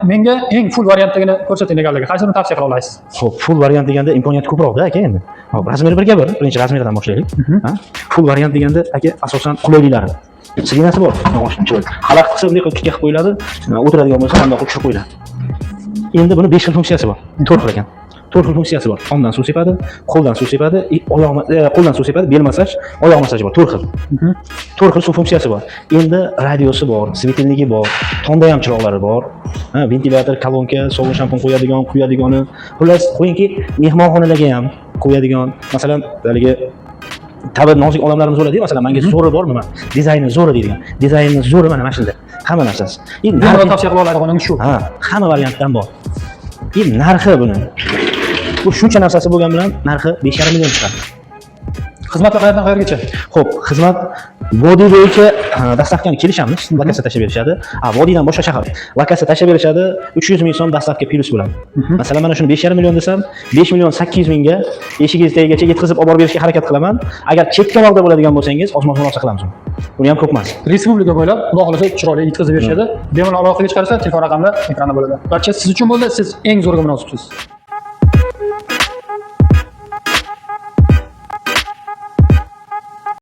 Menga eng full variantligini ko'rsating deganlarga qaysini tavsiya qila olasiz? Xo'p, full variant deganda imkoniyat ko'proq-da aka endi. Hop, razmeri birga bir. Birinchi razmerdan boshlaylik. Ha? Full variant deganda aka asosan qulayliklari. Siginasi bor, mashinachi. Xalaq qilsa bunday qilib tikka qilib qo'yiladi. O'tiradigan bo'lsa ham qilib tushirib qo'yiladi. Endi buni 5 xil funksiyasi bor. 4 xil ekan. 4 xil funksiyasi bor. Tomdan suv sepadi, qo'ldan suv sepadi, qo'ldan suv sepadi, bel masaj, oyoq masaji bor. 4 xil. 4 xil suv funksiyasi bor. Endi radiosi bor, svetilnigi bor, tomda ham chiroqlari bor. Ventilyator, kolonka, sovuq shampun qo'yadigan, quyadigani. Xullas, qo'yingki, mehmonxonalarga ham qo'yadigan. Masalan, haligi tabiat nozik odamlarimiz bo'ladi, masalan, menga zo'ri bormi? Dizayni zo'ri deydigan. Dizayni zo'ri mana shunda. Hamma narsasi. Endi narxi tavsiya qila oladiganim shu. Ha, hamma variantdan bor. Endi narxi buni. Bu shuncha narsasi bo'lgan bilan narxi 5,5 million chiqadi. Xizmat qayerdan qayergacha? Xo'p, xizmat vodiy bo'yicha dastavkani kelishamiz, lokatsiya tashlab berishadi. Vodiydan boshqa shahar. Lokatsiya tashlab berishadi, 300 ming so'm dastavka plyus bo'ladi. Masalan, mana shuni 5,5 million desam, 5 million 800 mingga eshigingiz tagigacha yetkazib olib berishga harakat qilaman. Agar chekkaroqda bo'ladigan bo'lsangiz, ozmoq murosa qilamiz. Buni ham ko'p emas. Respublika bo'ylab xudo xolasa chiroyli yetkazib berishadi. Bemalol aloqaga chiqarsa, telefon raqamda ekranda bo'ladi. Barcha siz uchun bo'ldi, siz eng zo'rga munosibsiz.